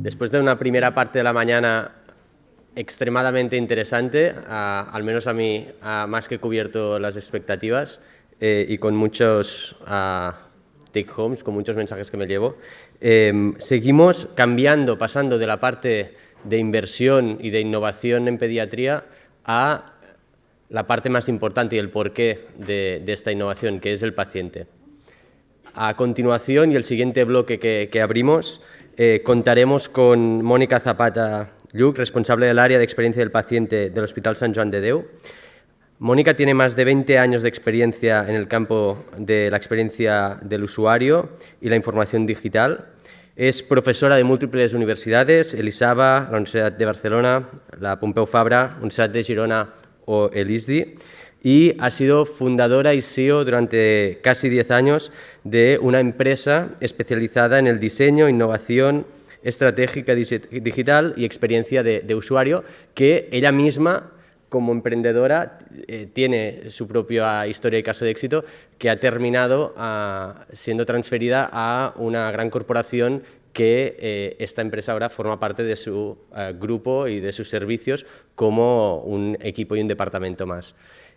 Después de una primera parte de la mañana extremadamente interesante, al menos a mí más que cubierto las expectativas y con muchos take homes, con muchos mensajes que me llevo, seguimos cambiando, pasando de la parte de inversión y de innovación en pediatría a la parte más importante y el porqué de esta innovación, que es el paciente. A continuación, y el siguiente bloque que abrimos, contaremos con Mónica Zapata Lluc, responsable del área de experiencia del paciente del Hospital Sant Joan de Déu. Mónica tiene más de 20 años de experiencia en el campo de la experiencia del usuario y la información digital. Es profesora de múltiples universidades, el ISABA, la Universidad de Barcelona, la Pompeu Fabra, Universidad de Girona o el ISDI, y ha sido fundadora y CEO durante casi 10 años de una empresa especializada en el diseño, innovación estratégica digital y experiencia de usuario, que ella misma, como emprendedora, tiene su propia historia y caso de éxito, que ha terminado siendo transferida a una gran corporación que esta empresa ahora forma parte de su grupo y de sus servicios como un equipo y un departamento más.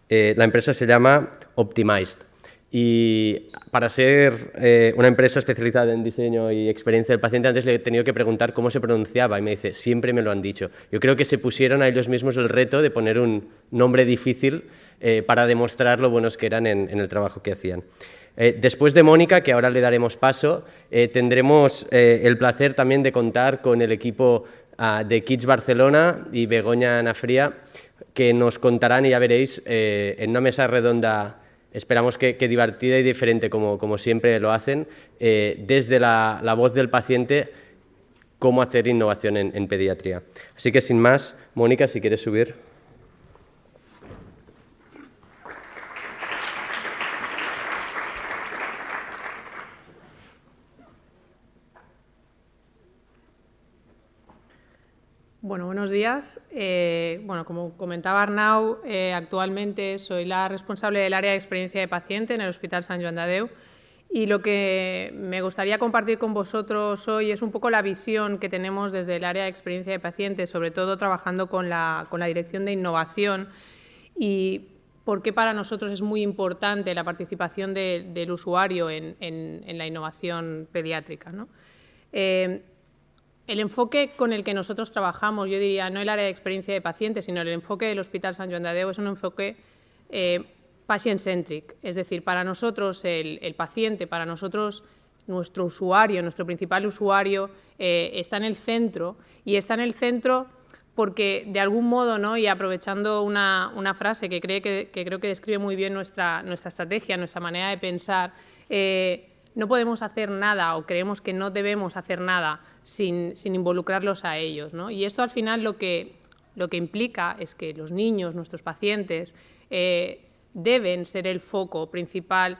La empresa se llama Optimized. Y para ser una empresa especializada en diseño y experiencia del paciente, antes le he tenido que preguntar cómo se pronunciaba y me dice, siempre me lo han dicho. Yo creo que se pusieron a ellos mismos el reto de poner un nombre difícil para demostrar lo buenos que eran en el trabajo que hacían. Después de Mónica, que ahora le daremos paso, tendremos el placer también de contar con el equipo de Kids Barcelona y Begoña Nafría, que nos contarán, y ya veréis, en una mesa redonda, esperamos que divertida y diferente, como siempre lo hacen, desde la voz del paciente, cómo hacer innovación en pediatría. Así que, sin más, Mónica, si quieres subir. Bueno, buenos días. Bueno, como comentaba Arnau, actualmente soy la responsable del área de experiencia de paciente en el Hospital Sant Joan de Déu, y lo que me gustaría compartir con vosotros hoy es un poco la visión que tenemos desde el área de experiencia de paciente, sobre todo trabajando con la dirección de innovación, y por qué para nosotros es muy importante la participación del usuario en la innovación pediátrica, ¿no? El enfoque con el que nosotros trabajamos, yo diría, no el área de experiencia de pacientes, sino el enfoque del Hospital Sant Joan de Déu, es un enfoque patient-centric. Es decir, para nosotros el paciente, para nosotros nuestro usuario, nuestro principal usuario, está en el centro, y está en el centro porque, de algún modo, ¿no?, y aprovechando una frase que creo que describe muy bien nuestra estrategia, nuestra manera de pensar, no podemos hacer nada, o creemos que no debemos hacer nada sin involucrarlos a ellos, ¿no? Y esto, al final, lo que implica es que los niños, nuestros pacientes, deben ser el foco principal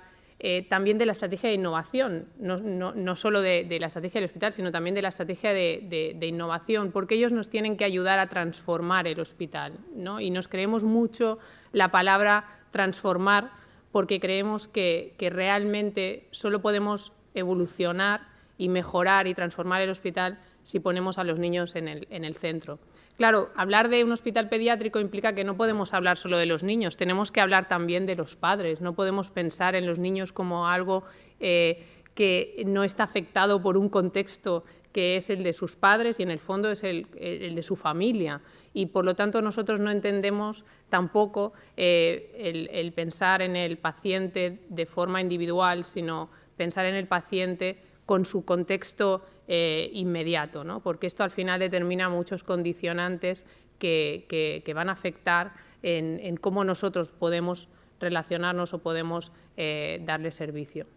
también de la estrategia de innovación, no solo de la estrategia del hospital, sino también de la estrategia de innovación, porque ellos nos tienen que ayudar a transformar el hospital, ¿no? Y nos creemos mucho la palabra transformar, porque creemos que realmente solo podemos evolucionar y mejorar y transformar el hospital si ponemos a los niños en el centro. Claro, hablar de un hospital pediátrico implica que no podemos hablar solo de los niños, tenemos que hablar también de los padres. No podemos pensar en los niños como algo que no está afectado por un contexto que es el de sus padres y en el fondo es el de su familia. Y por lo tanto nosotros no entendemos tampoco el pensar en el paciente de forma individual, sino pensar en el paciente con su contexto inmediato, ¿no? Porque esto al final determina muchos condicionantes que van a afectar en cómo nosotros podemos relacionarnos o podemos darle servicio.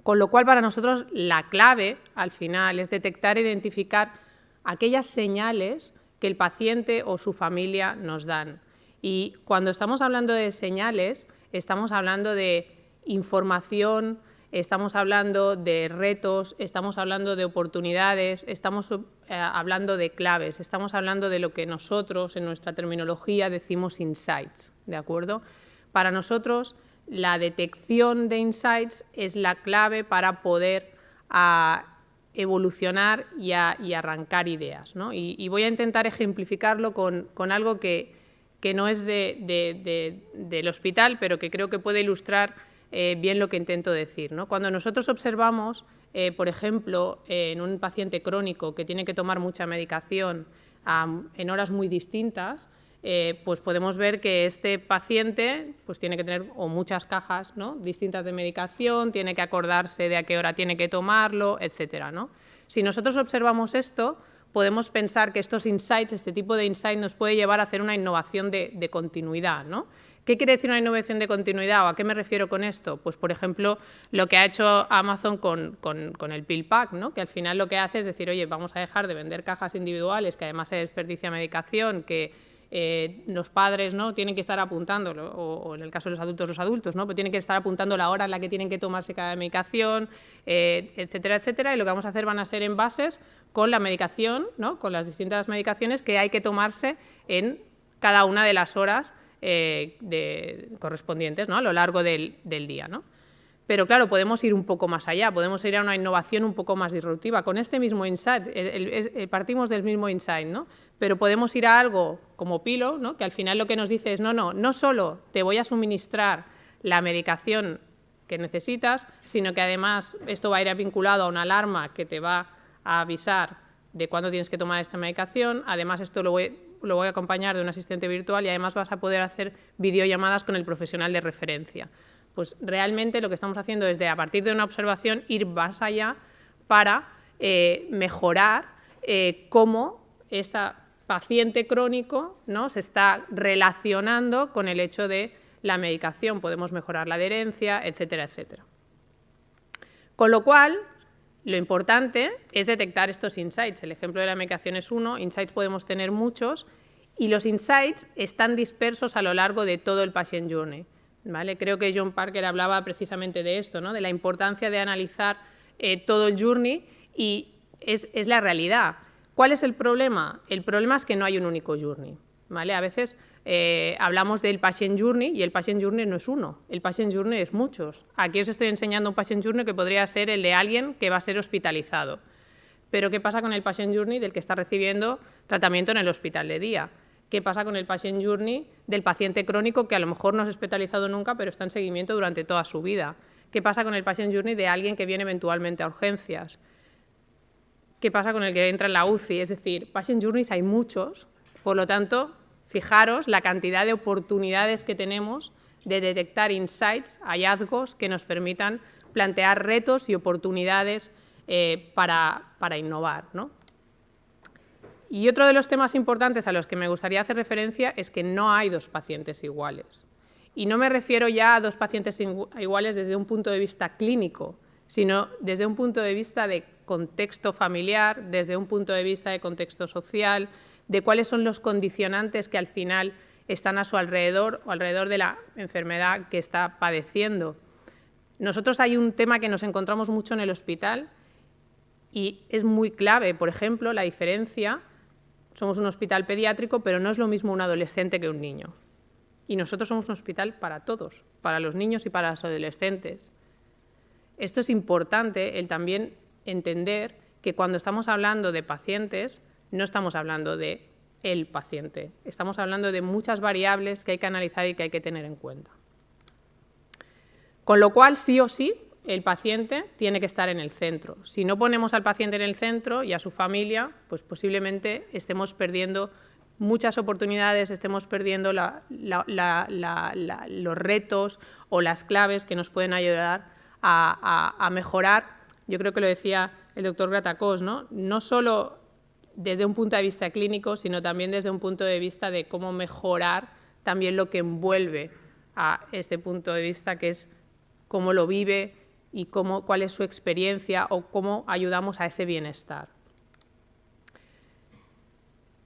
Con lo cual, para nosotros la clave al final es detectar e identificar aquellas señales que el paciente o su familia nos dan. Y cuando estamos hablando de señales, estamos hablando de información, estamos hablando de retos, estamos hablando de oportunidades, estamos hablando de claves, estamos hablando de lo que nosotros en nuestra terminología decimos insights, ¿de acuerdo? Para nosotros la detección de insights es la clave para poder evolucionar y arrancar ideas, ¿no? Y voy a intentar ejemplificarlo con algo que no es del hospital, pero que creo que puede ilustrar bien lo que intento decir, ¿no? Cuando nosotros observamos, por ejemplo, en un paciente crónico que tiene que tomar mucha medicación en horas muy distintas, pues podemos ver que este paciente pues tiene que tener muchas cajas, ¿no?, distintas de medicación, tiene que acordarse de a qué hora tiene que tomarlo, etcétera, ¿no? Si nosotros observamos esto, podemos pensar que estos insights, este tipo de insight, nos puede llevar a hacer una innovación de continuidad, ¿no? ¿Qué quiere decir una innovación de continuidad o a qué me refiero con esto? Pues, por ejemplo, lo que ha hecho Amazon con el Pill Pack, ¿no? Que al final lo que hace es decir, oye, vamos a dejar de vender cajas individuales, que además se desperdicia medicación, que los padres, ¿no?, tienen que estar apuntando, o en el caso de los adultos, ¿no?, pues tienen que estar apuntando la hora en la que tienen que tomarse cada medicación, etcétera, etcétera, y lo que vamos a hacer van a ser envases con la medicación, ¿no?, con las distintas medicaciones que hay que tomarse en cada una de las horas correspondientes, ¿no?, a lo largo del día, ¿no? Pero claro, podemos ir un poco más allá, podemos ir a una innovación un poco más disruptiva. Con este mismo insight, partimos del mismo insight, ¿no? Pero podemos ir a algo como Pilo, ¿no?, que al final lo que nos dice es no solo te voy a suministrar la medicación que necesitas, sino que además esto va a ir vinculado a una alarma que te va a avisar de cuándo tienes que tomar esta medicación. Además, esto lo voy a acompañar de un asistente virtual y además vas a poder hacer videollamadas con el profesional de referencia. Pues realmente lo que estamos haciendo es, a partir de una observación, ir más allá para mejorar cómo este paciente crónico, ¿no?, se está relacionando con el hecho de la medicación. Podemos mejorar la adherencia, etcétera, etcétera. Con lo cual, lo importante es detectar estos insights. El ejemplo de la medicación es uno, insights podemos tener muchos, y los insights están dispersos a lo largo de todo el patient journey, ¿vale? Creo que John Parker hablaba precisamente de esto, ¿no?, de la importancia de analizar todo el journey, y es la realidad. ¿Cuál es el problema? El problema es que no hay un único journey, ¿vale? A veces hablamos del patient journey y el patient journey no es uno, el patient journey es muchos. Aquí os estoy enseñando un patient journey que podría ser el de alguien que va a ser hospitalizado. Pero ¿qué pasa con el patient journey del que está recibiendo tratamiento en el hospital de día? ¿Qué pasa con el patient journey del paciente crónico que a lo mejor no es hospitalizado nunca, pero está en seguimiento durante toda su vida? ¿Qué pasa con el patient journey de alguien que viene eventualmente a urgencias? ¿Qué pasa con el que entra en la UCI? Es decir, patient journeys hay muchos, por lo tanto, fijaros la cantidad de oportunidades que tenemos de detectar insights, hallazgos que nos permitan plantear retos y oportunidades para innovar, ¿no? Y otro de los temas importantes a los que me gustaría hacer referencia es que no hay dos pacientes iguales. Y no me refiero ya a dos pacientes iguales desde un punto de vista clínico, sino desde un punto de vista de contexto familiar, desde un punto de vista de contexto social, de cuáles son los condicionantes que al final están a su alrededor o alrededor de la enfermedad que está padeciendo. Nosotros hay un tema que nos encontramos mucho en el hospital y es muy clave, por ejemplo, la diferencia. Somos un hospital pediátrico, pero no es lo mismo un adolescente que un niño. Y nosotros somos un hospital para todos, para los niños y para los adolescentes. Esto es importante, el también entender que cuando estamos hablando de pacientes, no estamos hablando de el paciente, estamos hablando de muchas variables que hay que analizar y que hay que tener en cuenta. Con lo cual, sí o sí, el paciente tiene que estar en el centro. Si no ponemos al paciente en el centro y a su familia, pues posiblemente estemos perdiendo muchas oportunidades, estemos perdiendo los retos o las claves que nos pueden ayudar a mejorar. Yo creo que lo decía el doctor Gratacós, ¿no? No solo desde un punto de vista clínico, sino también desde un punto de vista de cómo mejorar también lo que envuelve a este punto de vista, que es cómo lo vive y cuál es su experiencia o cómo ayudamos a ese bienestar.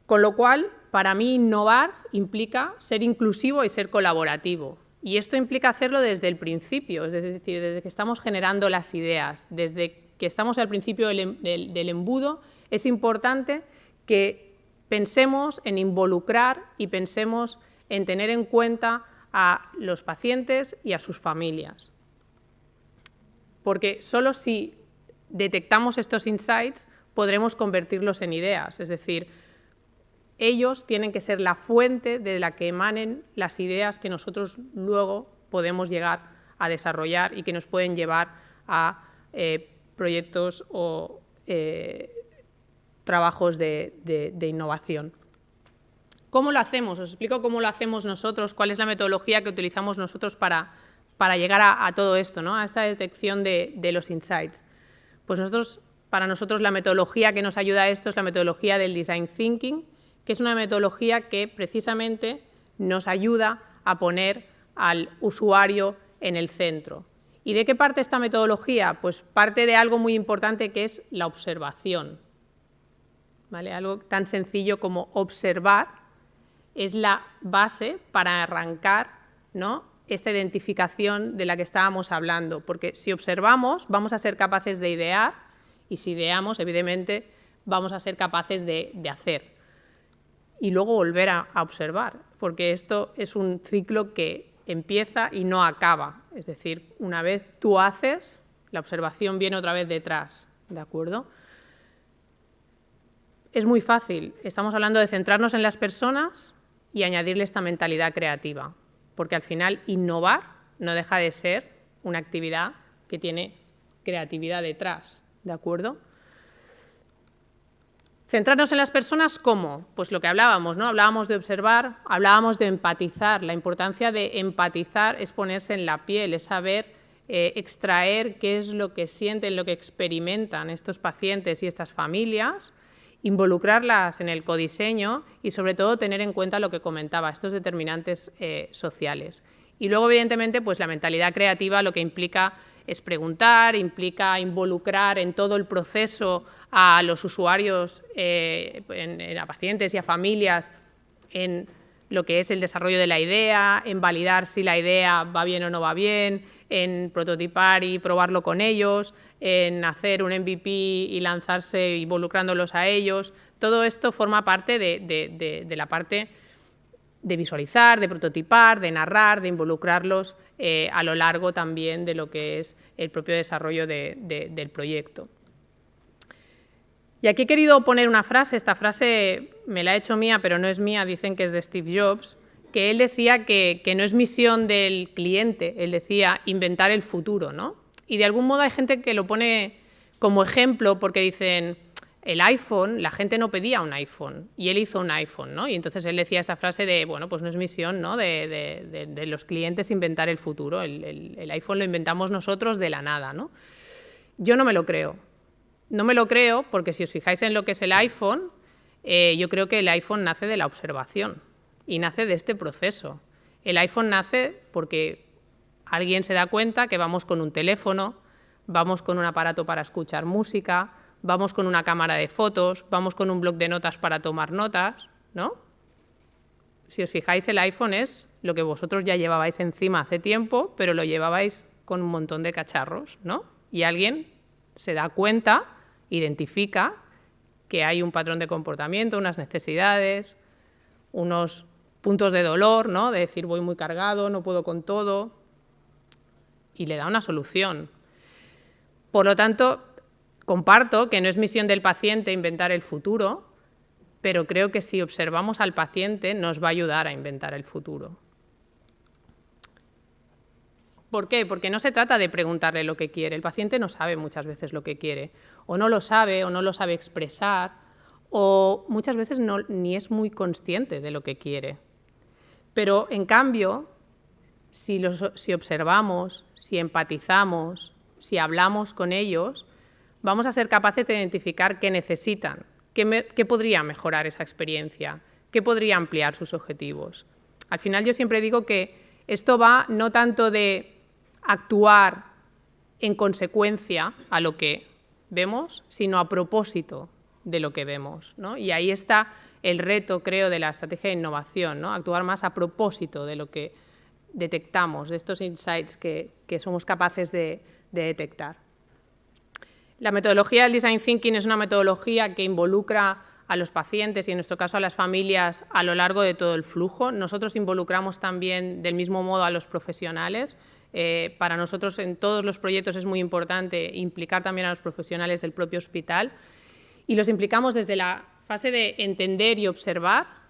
Con lo cual, para mí, innovar implica ser inclusivo y ser colaborativo. Y esto implica hacerlo desde el principio, es decir, desde que estamos generando las ideas, desde que estamos al principio del embudo. Es importante que pensemos en involucrar y pensemos en tener en cuenta a los pacientes y a sus familias. Porque solo si detectamos estos insights, podremos convertirlos en ideas. Es decir, ellos tienen que ser la fuente de la que emanen las ideas que nosotros luego podemos llegar a desarrollar y que nos pueden llevar a proyectos o trabajos de innovación. ¿Cómo lo hacemos? Os explico cómo lo hacemos nosotros, cuál es la metodología que utilizamos nosotros para llegar a todo esto, ¿no? A esta detección de los insights. Pues para nosotros la metodología que nos ayuda a esto es la metodología del Design Thinking, que es una metodología que precisamente nos ayuda a poner al usuario en el centro. ¿Y de qué parte esta metodología? Pues parte de algo muy importante que es la observación, ¿vale? Algo tan sencillo como observar es la base para arrancar, ¿no?, esta identificación de la que estábamos hablando, porque si observamos vamos a ser capaces de idear y si ideamos, evidentemente, vamos a ser capaces de hacer y luego volver a observar, porque esto es un ciclo que empieza y no acaba, es decir, una vez tú haces, la observación viene otra vez detrás, ¿de acuerdo? Es muy fácil, estamos hablando de centrarnos en las personas y añadirle esta mentalidad creativa, porque al final innovar no deja de ser una actividad que tiene creatividad detrás, ¿de acuerdo? Centrarnos en las personas, ¿cómo? Pues lo que hablábamos, ¿no? Hablábamos de observar, hablábamos de empatizar. La importancia de empatizar es ponerse en la piel, es saber extraer qué es lo que sienten, lo que experimentan estos pacientes y estas familias, involucrarlas en el codiseño y, sobre todo, tener en cuenta lo que comentaba, estos determinantes sociales. Y luego, evidentemente, pues la mentalidad creativa lo que implica es preguntar, implica involucrar en todo el proceso a los usuarios, a pacientes y a familias en lo que es el desarrollo de la idea, en validar si la idea va bien o no va bien, en prototipar y probarlo con ellos, en hacer un MVP y lanzarse involucrándolos a ellos. Todo esto forma parte de la parte de visualizar, de prototipar, de narrar, de involucrarlos a lo largo también de lo que es el propio desarrollo del proyecto. Y aquí he querido poner una frase, esta frase me la he hecho mía, pero no es mía, dicen que es de Steve Jobs, que él decía que no es misión del cliente, él decía inventar el futuro, ¿no? Y de algún modo hay gente que lo pone como ejemplo porque dicen, el iPhone, la gente no pedía un iPhone y él hizo un iPhone, ¿no? Y entonces él decía esta frase de, bueno, pues no es misión, ¿no?, de los clientes inventar el futuro, el iPhone lo inventamos nosotros de la nada, ¿no? Yo no me lo creo. No me lo creo porque si os fijáis en lo que es el iPhone, yo creo que el iPhone nace de la observación y nace de este proceso. El iPhone nace porque alguien se da cuenta que vamos con un teléfono, vamos con un aparato para escuchar música, vamos con una cámara de fotos, vamos con un bloc de notas para tomar notas, ¿no? Si os fijáis, el iPhone es lo que vosotros ya llevabais encima hace tiempo, pero lo llevabais con un montón de cacharros, ¿no? Y alguien se da cuenta, identifica que hay un patrón de comportamiento, unas necesidades, unos puntos de dolor, ¿no?, de decir voy muy cargado, no puedo con todo, y le da una solución. Por lo tanto, comparto que no es misión del paciente inventar el futuro, pero creo que si observamos al paciente nos va a ayudar a inventar el futuro. ¿Por qué? Porque no se trata de preguntarle lo que quiere. El paciente no sabe muchas veces lo que quiere, o no lo sabe expresar, o muchas veces ni es muy consciente de lo que quiere. Pero, en cambio, si observamos, si empatizamos, si hablamos con ellos, vamos a ser capaces de identificar qué necesitan, qué podría mejorar esa experiencia, qué podría ampliar sus objetivos. Al final yo siempre digo que esto va no tanto de actuar en consecuencia a lo que vemos, sino a propósito de lo que vemos, ¿no? Y ahí está el reto, creo, de la estrategia de innovación, ¿no? Actuar más a propósito de lo que detectamos, de estos insights que somos capaces de detectar. La metodología del Design Thinking es una metodología que involucra a los pacientes y, en nuestro caso, a las familias a lo largo de todo el flujo. Nosotros involucramos también, del mismo modo, a los profesionales. Para nosotros en todos los proyectos es muy importante implicar también a los profesionales del propio hospital y los implicamos desde la fase de entender y observar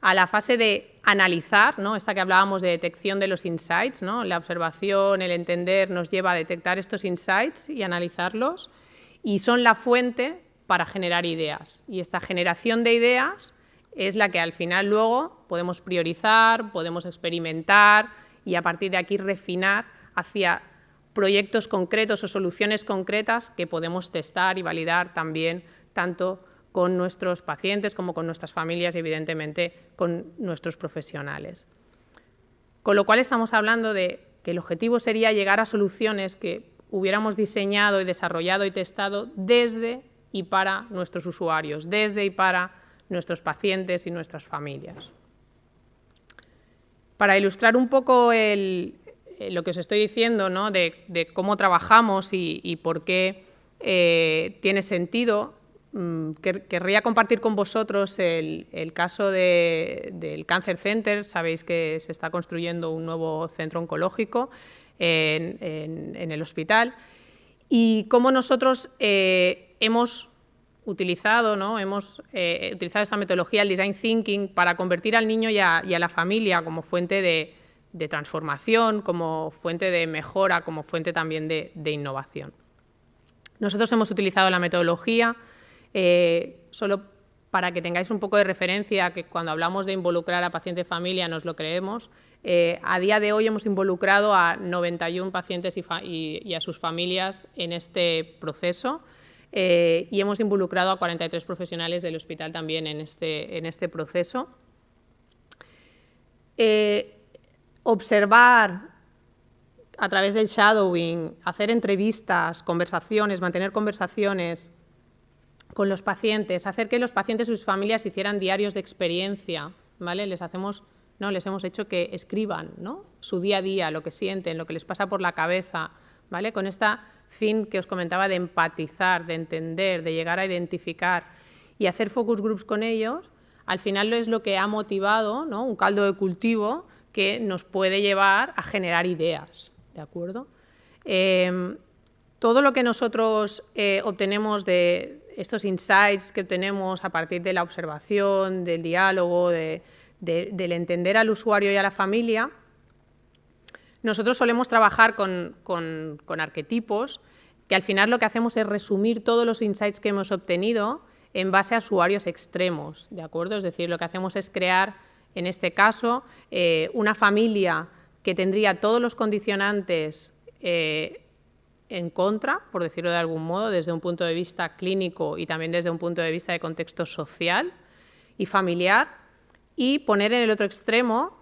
a la fase de analizar, ¿no? Esta que hablábamos de detección de los insights, ¿no? La observación, el entender nos lleva a detectar estos insights y analizarlos y son la fuente para generar ideas. Y esta generación de ideas es la que al final luego podemos priorizar, podemos experimentar y a partir de aquí refinar hacia proyectos concretos o soluciones concretas que podemos testar y validar también tanto con nuestros pacientes como con nuestras familias y evidentemente con nuestros profesionales. Con lo cual estamos hablando de que el objetivo sería llegar a soluciones que hubiéramos diseñado y desarrollado y testado desde y para nuestros usuarios, desde y para nuestros pacientes y nuestras familias. Para ilustrar un poco lo que os estoy diciendo, ¿no? de cómo trabajamos y por qué tiene sentido, querría compartir con vosotros el caso del Cancer Center. Sabéis que se está construyendo un nuevo centro oncológico en el hospital y cómo nosotros hemos utilizado esta metodología, el Design Thinking, para convertir al niño y a la familia como fuente de transformación, como fuente de mejora, como fuente también de innovación. Nosotros hemos utilizado la metodología, solo para que tengáis un poco de referencia, que cuando hablamos de involucrar a paciente y familia nos lo creemos. A día de hoy hemos involucrado a 91 pacientes y a sus familias en este proceso. Y hemos involucrado a 43 profesionales del hospital también en este proceso. Observar a través del shadowing, hacer entrevistas, conversaciones, mantener conversaciones con los pacientes, hacer que los pacientes y sus familias hicieran diarios de experiencia, ¿vale? Les hemos hecho que escriban, ¿no? Su día a día, lo que sienten, lo que les pasa por la cabeza, ¿vale? Con esta fin que os comentaba de empatizar, de entender, de llegar a identificar y hacer focus groups con ellos, al final es lo que ha motivado, ¿no? Un caldo de cultivo que nos puede llevar a generar ideas, ¿de acuerdo? Todo lo que nosotros obtenemos de estos insights que obtenemos a partir de la observación, del diálogo, del entender al usuario y a la familia, nosotros solemos trabajar con arquetipos que al final lo que hacemos es resumir todos los insights que hemos obtenido en base a usuarios extremos, ¿de acuerdo? Es decir, lo que hacemos es crear, en este caso, una familia que tendría todos los condicionantes en contra, por decirlo de algún modo, desde un punto de vista clínico y también desde un punto de vista de contexto social y familiar, y poner en el otro extremo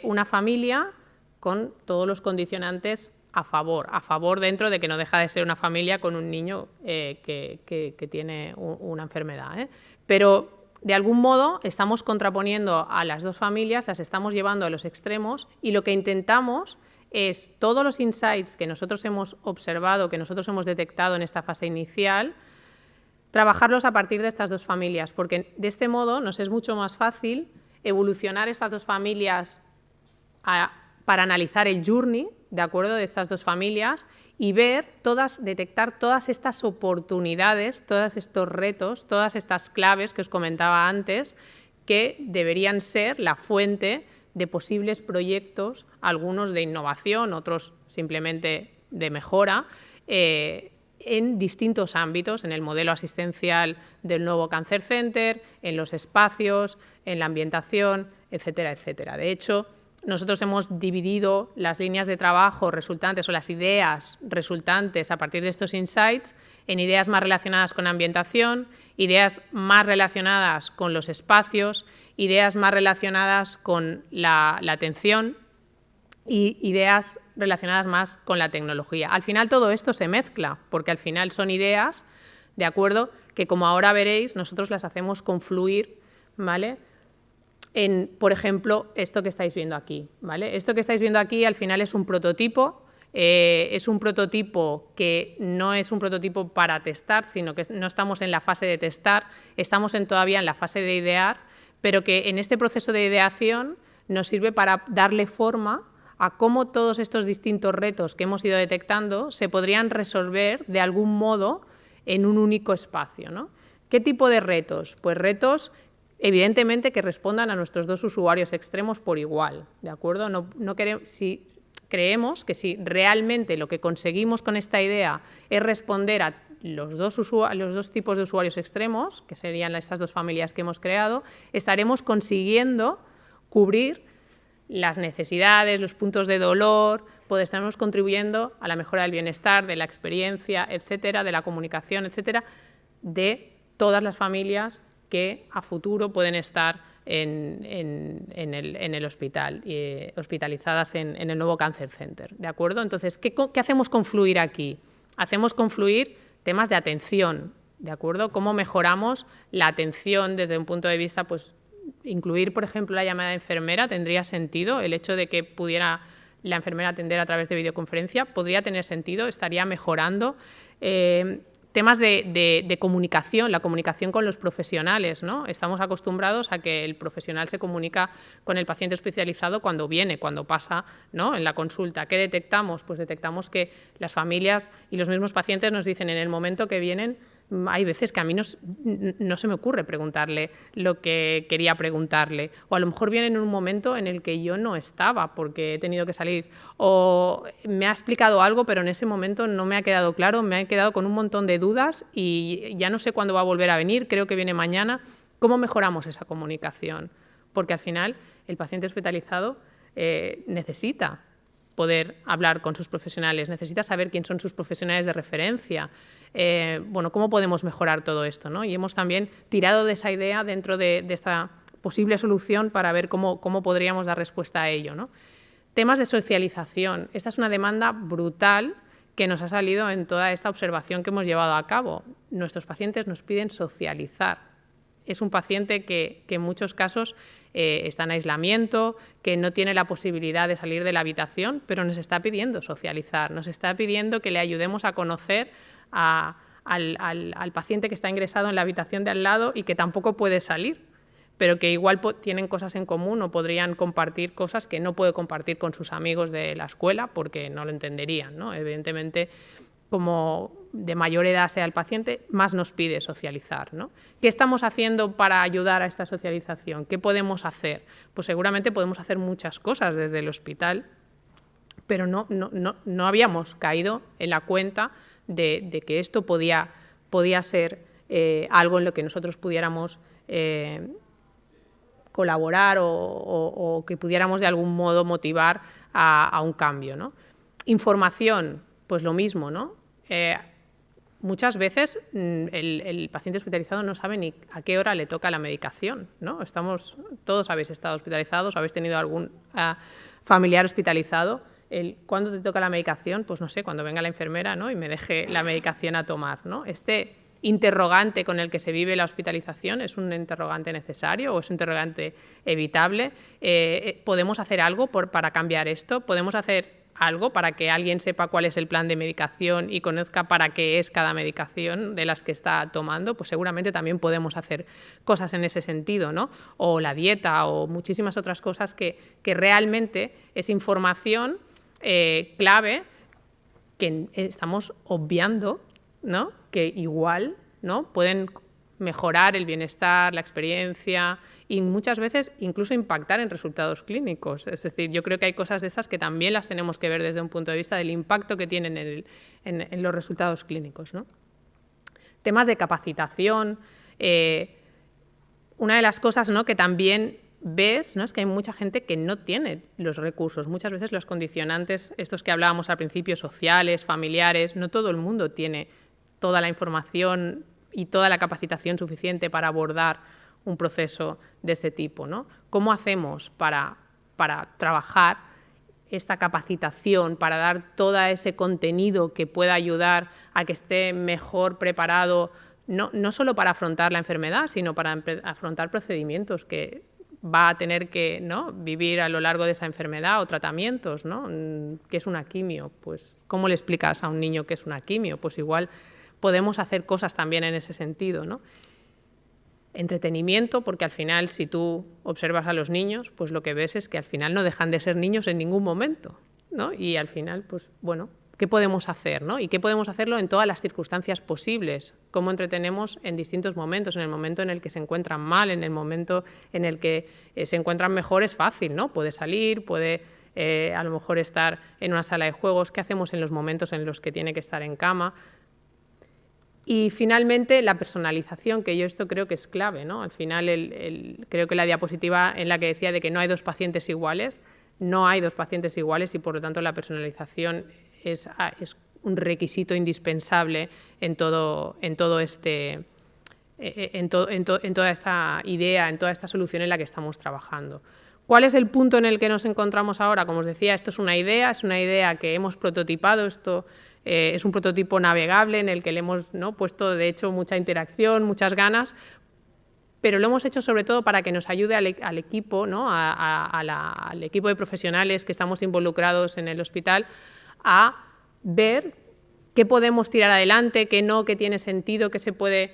una familia con todos los condicionantes a favor dentro de que no deja de ser una familia con un niño que tiene una enfermedad, Pero de algún modo estamos contraponiendo a las dos familias, las estamos llevando a los extremos y lo que intentamos es todos los insights que nosotros hemos observado, que nosotros hemos detectado en esta fase inicial, trabajarlos a partir de estas dos familias, porque de este modo nos es mucho más fácil evolucionar estas dos familias para analizar el journey, ¿de acuerdo?, de estas dos familias y detectar todas estas oportunidades, todos estos retos, todas estas claves que os comentaba antes, que deberían ser la fuente de posibles proyectos, algunos de innovación, otros simplemente de mejora, en distintos ámbitos, en el modelo asistencial del nuevo Cancer Center, en los espacios, en la ambientación, etcétera, etcétera. De hecho, nosotros hemos dividido las líneas de trabajo resultantes o las ideas resultantes a partir de estos insights en ideas más relacionadas con ambientación, ideas más relacionadas con los espacios, ideas más relacionadas con la atención y ideas relacionadas más con la tecnología. Al final todo esto se mezcla, porque al final son ideas, ¿de acuerdo?, que como ahora veréis, nosotros las hacemos confluir, ¿vale?, por ejemplo, esto que estáis viendo aquí, ¿vale? Esto que estáis viendo aquí al final es un prototipo que no es un prototipo para testar, sino que no estamos en la fase de testar, estamos todavía en la fase de idear, pero que en este proceso de ideación nos sirve para darle forma a cómo todos estos distintos retos que hemos ido detectando se podrían resolver de algún modo en un único espacio, ¿no? ¿Qué tipo de retos? Pues retos, evidentemente, que respondan a nuestros dos usuarios extremos por igual, ¿de acuerdo? Creemos que si realmente lo que conseguimos con esta idea es responder a los dos tipos de usuarios extremos, que serían estas dos familias que hemos creado, estaremos consiguiendo cubrir las necesidades, los puntos de dolor, pues estaremos contribuyendo a la mejora del bienestar, de la experiencia, etcétera, de la comunicación, etcétera, de todas las familias que a futuro pueden estar en el hospital, hospitalizadas en el nuevo Cancer Center, ¿de acuerdo? Entonces, ¿qué hacemos confluir aquí? Hacemos confluir temas de atención, ¿de acuerdo? ¿Cómo mejoramos la atención desde un punto de vista, pues, incluir, por ejemplo, la llamada de enfermera? ¿Tendría sentido el hecho de que pudiera la enfermera atender a través de videoconferencia? ¿Podría tener sentido? ¿Estaría mejorando? Temas de comunicación, la comunicación con los profesionales, ¿no? Estamos acostumbrados a que el profesional se comunica con el paciente especializado cuando viene, cuando pasa, ¿no?, en la consulta. ¿Qué detectamos? Pues detectamos que las familias y los mismos pacientes nos dicen en el momento que vienen, hay veces que a mí no se me ocurre preguntarle lo que quería preguntarle, o a lo mejor viene en un momento en el que yo no estaba porque he tenido que salir, o me ha explicado algo pero en ese momento no me ha quedado claro, me he quedado con un montón de dudas y ya no sé cuándo va a volver a venir, creo que viene mañana. ¿Cómo mejoramos esa comunicación? Porque al final el paciente hospitalizado necesita poder hablar con sus profesionales, necesita saber quién son sus profesionales de referencia. Bueno, ¿cómo podemos mejorar todo esto, ¿no? Y hemos también tirado de esa idea dentro de esta posible solución para ver cómo podríamos dar respuesta a ello, ¿no? Temas de socialización. Esta es una demanda brutal que nos ha salido en toda esta observación que hemos llevado a cabo. Nuestros pacientes nos piden socializar. Es un paciente que en muchos casos está en aislamiento, que no tiene la posibilidad de salir de la habitación, pero nos está pidiendo socializar, nos está pidiendo que le ayudemos a conocer al paciente que está ingresado en la habitación de al lado y que tampoco puede salir, pero que igual tienen cosas en común o podrían compartir cosas que no puede compartir con sus amigos de la escuela porque no lo entenderían, ¿no? Evidentemente, como de mayor edad sea el paciente, más nos pide socializar, ¿no? ¿Qué estamos haciendo para ayudar a esta socialización? ¿Qué podemos hacer? Pues seguramente podemos hacer muchas cosas desde el hospital, pero no habíamos caído en la cuenta de que esto podía ser algo en lo que nosotros pudiéramos colaborar o que pudiéramos de algún modo motivar a un cambio, ¿no? Información, pues lo mismo, ¿no? Muchas veces el paciente hospitalizado no sabe ni a qué hora le toca la medicación, ¿no? Todos habéis estado hospitalizados, habéis tenido algún familiar hospitalizado. ¿Cuándo te toca la medicación? Pues no sé, cuando venga la enfermera, ¿no?, y me deje la medicación a tomar, ¿no? Este interrogante con el que se vive la hospitalización, ¿es un interrogante necesario o es un interrogante evitable? ¿Podemos hacer algo para cambiar esto? ¿Podemos hacer algo para que alguien sepa cuál es el plan de medicación y conozca para qué es cada medicación de las que está tomando? Pues seguramente también podemos hacer cosas en ese sentido, ¿no? O la dieta o muchísimas otras cosas que realmente es información clave que estamos obviando, ¿no?, que igual, ¿no?, pueden mejorar el bienestar, la experiencia y muchas veces incluso impactar en resultados clínicos. Es decir, yo creo que hay cosas de esas que también las tenemos que ver desde un punto de vista del impacto que tienen en los resultados clínicos, ¿no? Temas de capacitación. Una de las cosas, ¿no?, que también ves, ¿no?, es que hay mucha gente que no tiene los recursos. Muchas veces los condicionantes, estos que hablábamos al principio, sociales, familiares, no todo el mundo tiene toda la información y toda la capacitación suficiente para abordar un proceso de este tipo, ¿no? ¿Cómo hacemos para trabajar esta capacitación, para dar todo ese contenido que pueda ayudar a que esté mejor preparado, no solo para afrontar la enfermedad, sino para afrontar procedimientos que va a tener que, ¿no?, vivir a lo largo de esa enfermedad o tratamientos, ¿no? ¿Qué es una quimio? Pues, ¿cómo le explicas a un niño qué es una quimio? Pues igual podemos hacer cosas también en ese sentido, ¿no? entretenimiento, porque al final si tú observas a los niños, pues lo que ves es que al final no dejan de ser niños en ningún momento, ¿no? Y al final, pues bueno, ¿qué podemos hacer, ¿no? Y qué podemos hacerlo en todas las circunstancias posibles. Cómo entretenemos en distintos momentos, en el momento en el que se encuentran mal, en el momento en el que se encuentran mejor es fácil, ¿no? Puede salir, puede a lo mejor estar en una sala de juegos. ¿Qué hacemos en los momentos en los que tiene que estar en cama? Y finalmente la personalización, que yo esto creo que es clave, ¿no? Al final creo que la diapositiva en la que decía de que no hay dos pacientes iguales, no hay dos pacientes iguales y por lo tanto la personalización es un requisito indispensable en toda esta idea, en toda esta solución en la que estamos trabajando. ¿Cuál es el punto en el que nos encontramos ahora? Como os decía, esto es una idea que hemos prototipado, esto es un prototipo navegable en el que le hemos, ¿no?, puesto, de hecho, mucha interacción, muchas ganas, pero lo hemos hecho sobre todo para que nos ayude al equipo, ¿no?, al equipo de profesionales que estamos involucrados en el hospital a ver qué podemos tirar adelante, qué no, qué tiene sentido, qué se puede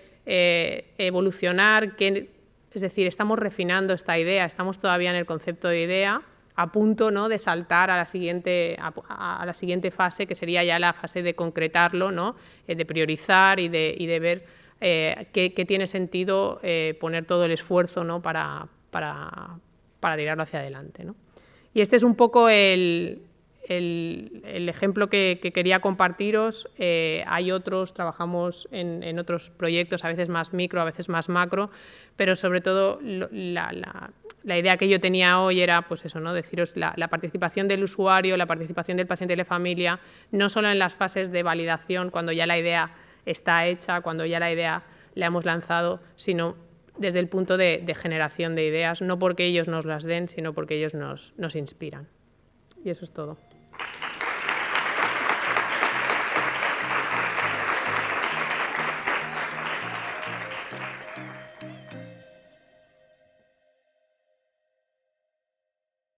evolucionar, es decir, estamos refinando esta idea, estamos todavía en el concepto de idea, a punto, ¿no?, de saltar a la siguiente fase, que sería ya la fase de concretarlo, ¿no?, de priorizar y de ver qué tiene sentido poner todo el esfuerzo, ¿no?, para tirarlo hacia adelante, ¿no? Y este es un poco el ejemplo que quería compartiros. Hay otros, trabajamos en otros proyectos, a veces más micro, a veces más macro, pero sobre todo la idea que yo tenía hoy era, pues eso, ¿no?, deciros la participación del usuario, la participación del paciente y de la familia, no solo en las fases de validación, cuando ya la idea está hecha, cuando ya la idea la hemos lanzado, sino desde el punto de generación de ideas, no porque ellos nos las den, sino porque ellos nos inspiran. Y eso es todo.